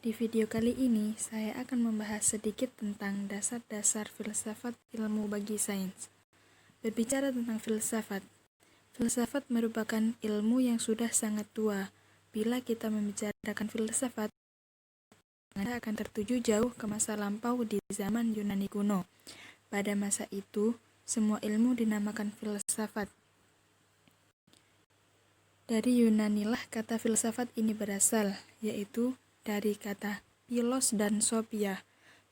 Di video kali ini, saya akan membahas sedikit tentang dasar-dasar filsafat ilmu bagi sains. Berbicara tentang filsafat, filsafat merupakan ilmu yang sudah sangat tua. Bila kita membicarakan filsafat, kita akan tertuju jauh ke masa lampau di zaman Yunani kuno. Pada masa itu, semua ilmu dinamakan filsafat. Dari Yunanilah kata filsafat ini berasal, yaitu dari kata philos dan sophia.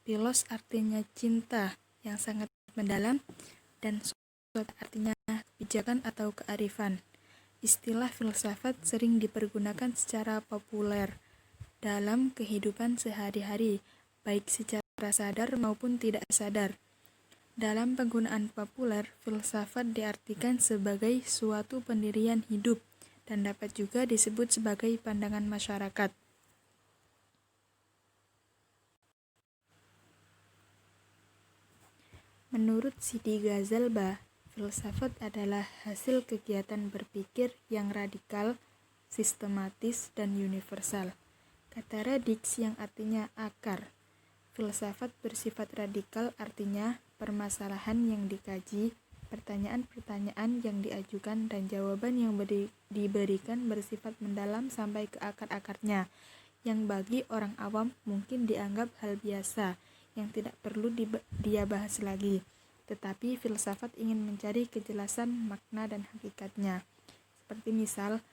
Philos artinya cinta yang sangat mendalam, dan sophia artinya pijakan atau kearifan. Istilah filsafat sering dipergunakan secara populer dalam kehidupan sehari-hari, baik secara sadar maupun tidak sadar. Dalam penggunaan populer, filsafat diartikan sebagai suatu pendirian hidup dan dapat juga disebut sebagai pandangan masyarakat. Menurut Sidi Ghazalba, filsafat adalah hasil kegiatan berpikir yang radikal, sistematis, dan universal. Kata radix yang artinya akar. Filsafat bersifat radikal artinya permasalahan yang dikaji, pertanyaan-pertanyaan yang diajukan, dan jawaban yang diberikan bersifat mendalam sampai ke akar-akarnya, yang bagi orang awam mungkin dianggap hal biasa, yang tidak perlu dia bahas lagi. Tetapi filsafat ingin mencari kejelasan makna dan hakikatnya. Seperti misal,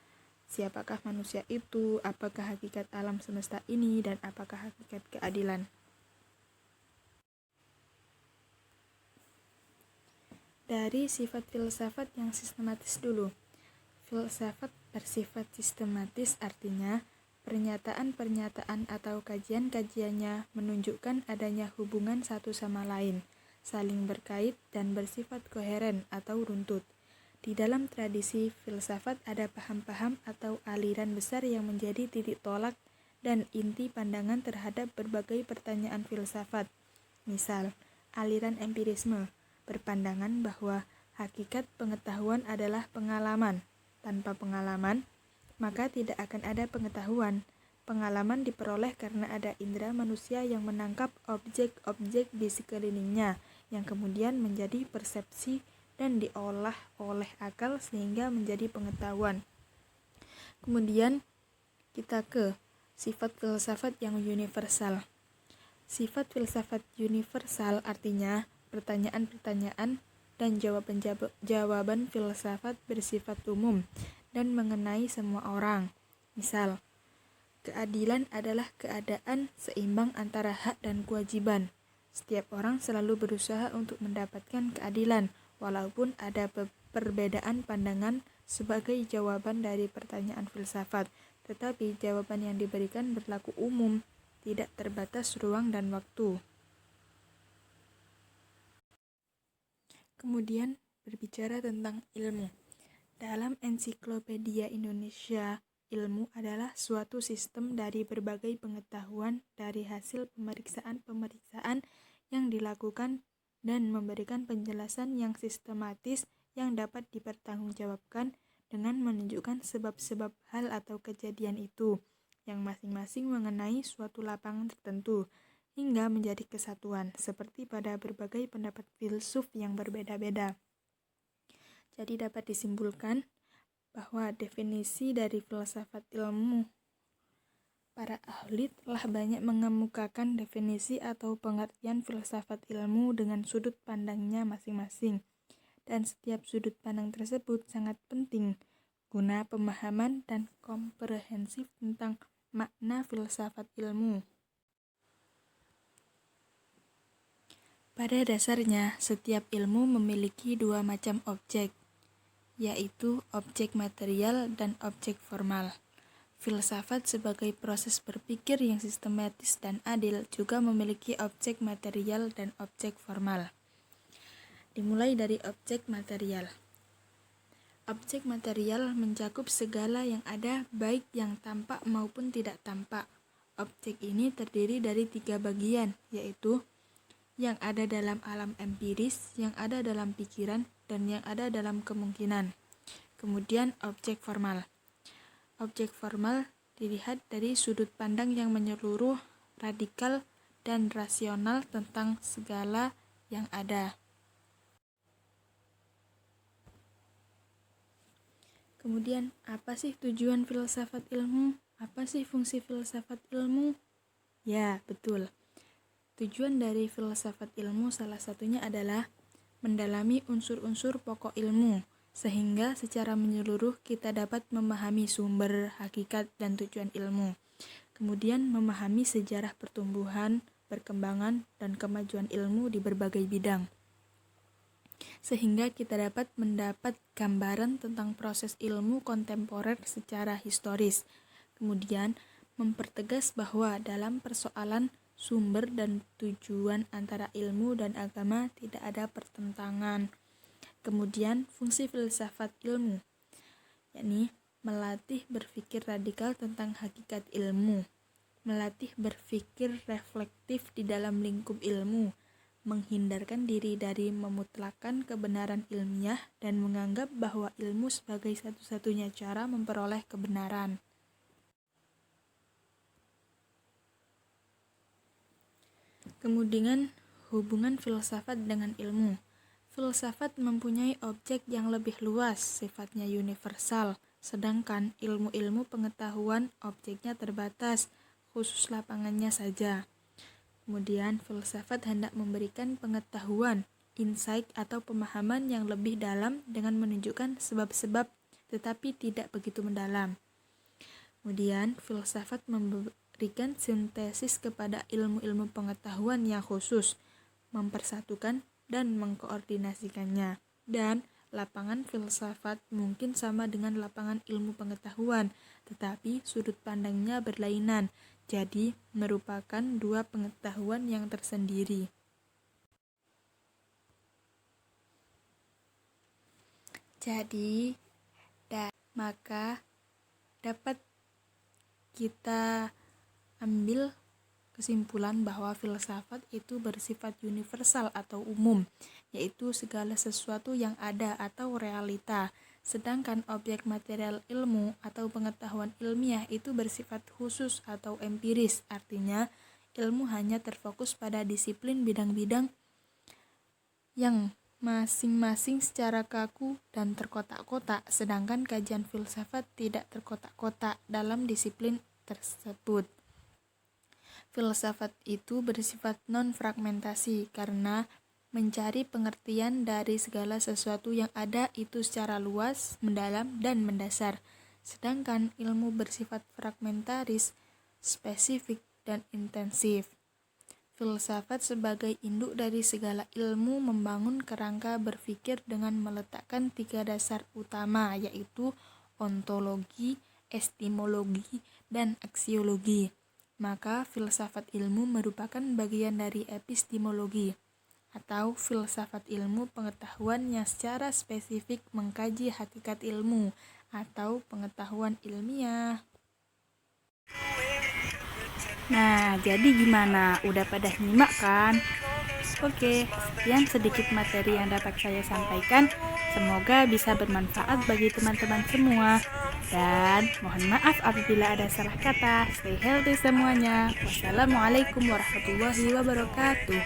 siapakah manusia itu, apakah hakikat alam semesta ini, dan apakah hakikat keadilan. Dari sifat filsafat yang sistematis dulu. Filsafat bersifat sistematis artinya pernyataan-pernyataan atau kajian-kajiannya menunjukkan adanya hubungan satu sama lain, saling berkait dan bersifat koheren atau runtut. Di dalam tradisi filsafat ada paham-paham atau aliran besar yang menjadi titik tolak dan inti pandangan terhadap berbagai pertanyaan filsafat. Misal, aliran empirisme berpandangan bahwa hakikat pengetahuan adalah pengalaman. Tanpa pengalaman, maka tidak akan ada pengetahuan. Pengalaman diperoleh karena ada indera manusia yang menangkap objek-objek di sekelilingnya, yang kemudian menjadi persepsi dan diolah oleh akal sehingga menjadi pengetahuan. Kemudian kita ke sifat filsafat yang universal. Sifat filsafat universal artinya pertanyaan-pertanyaan dan jawaban filsafat bersifat umum dan mengenai semua orang. Misal, keadilan adalah keadaan seimbang antara hak dan kewajiban. Setiap orang selalu berusaha untuk mendapatkan keadilan, walaupun ada perbedaan pandangan sebagai jawaban dari pertanyaan filsafat. Tetapi jawaban yang diberikan berlaku umum, tidak terbatas ruang dan waktu. Kemudian berbicara tentang ilmu. Dalam Ensiklopedia Indonesia, ilmu adalah suatu sistem dari berbagai pengetahuan dari hasil pemeriksaan-pemeriksaan yang dilakukan dan memberikan penjelasan yang sistematis yang dapat dipertanggungjawabkan dengan menunjukkan sebab-sebab hal atau kejadian itu, yang masing-masing mengenai suatu lapangan tertentu, hingga menjadi kesatuan, seperti pada berbagai pendapat filsuf yang berbeda-beda. Jadi dapat disimpulkan bahwa definisi dari filsafat ilmu, para ahli telah banyak mengemukakan definisi atau pengertian filsafat ilmu dengan sudut pandangnya masing-masing, dan setiap sudut pandang tersebut sangat penting guna pemahaman dan komprehensif tentang makna filsafat ilmu. Pada dasarnya, setiap ilmu memiliki dua macam objek, yaitu objek material dan objek formal. Filsafat sebagai proses berpikir yang sistematis dan adil juga memiliki objek material dan objek formal. Dimulai dari objek material. Objek material mencakup segala yang ada, baik yang tampak maupun tidak tampak. Objek ini terdiri dari 3 bagian, yaitu yang ada dalam alam empiris, yang ada dalam pikiran, dan yang ada dalam kemungkinan. Kemudian objek formal. Objek formal dilihat dari sudut pandang yang menyeluruh radikal, dan rasional tentang segala yang ada. Kemudian, apa sih tujuan filsafat ilmu? Apa sih fungsi filsafat ilmu? Ya, betul. Tujuan dari filsafat ilmu salah satunya adalah mendalami unsur-unsur pokok ilmu, sehingga secara menyeluruh kita dapat memahami sumber, hakikat, dan tujuan ilmu. Kemudian memahami sejarah pertumbuhan, perkembangan, dan kemajuan ilmu di berbagai bidang. Sehingga kita dapat mendapat gambaran tentang proses ilmu kontemporer secara historis. Kemudian mempertegas bahwa dalam persoalan sumber dan tujuan antara ilmu dan agama tidak ada pertentangan. Kemudian fungsi filsafat ilmu, yakni melatih berpikir radikal tentang hakikat ilmu, melatih berpikir reflektif di dalam lingkup ilmu, menghindarkan diri dari memutlakkan kebenaran ilmiah dan menganggap bahwa ilmu sebagai satu-satunya cara memperoleh kebenaran. Kemudian hubungan filsafat dengan ilmu. Filsafat mempunyai objek yang lebih luas, sifatnya universal, sedangkan ilmu-ilmu pengetahuan objeknya terbatas, khusus lapangannya saja. Kemudian filsafat hendak memberikan pengetahuan, insight atau pemahaman yang lebih dalam dengan menunjukkan sebab-sebab tetapi tidak begitu mendalam. Kemudian filsafat memberikan sintesis kepada ilmu-ilmu pengetahuan yang khusus, mempersatukan dan mengkoordinasikannya. Dan lapangan filsafat mungkin sama dengan lapangan ilmu pengetahuan, tetapi sudut pandangnya berlainan, jadi merupakan dua pengetahuan yang tersendiri. Jadi, maka dapat kita ambil kesimpulan bahwa filsafat itu bersifat universal atau umum, yaitu segala sesuatu yang ada atau realita. Sedangkan objek material ilmu atau pengetahuan ilmiah itu bersifat khusus atau empiris, artinya ilmu hanya terfokus pada disiplin bidang-bidang yang masing-masing secara kaku dan terkotak-kotak, sedangkan kajian filsafat tidak terkotak-kotak dalam disiplin tersebut. Filsafat itu bersifat non-fragmentasi karena mencari pengertian dari segala sesuatu yang ada itu secara luas, mendalam, dan mendasar. Sedangkan ilmu bersifat fragmentaris, spesifik, dan intensif. Filsafat sebagai induk dari segala ilmu membangun kerangka berpikir dengan meletakkan 3 dasar utama, yaitu ontologi, epistemologi, dan aksiologi. Maka filsafat ilmu merupakan bagian dari epistemologi, atau filsafat ilmu pengetahuan yang secara spesifik mengkaji hakikat ilmu atau pengetahuan ilmiah. Nah, jadi gimana? Udah pada nyimak kan? Oke, sekian sedikit materi yang dapat saya sampaikan. Semoga bisa bermanfaat bagi teman-teman semua. Dan mohon maaf apabila ada salah kata. Stay healthy semuanya. Wassalamualaikum warahmatullahi wabarakatuh.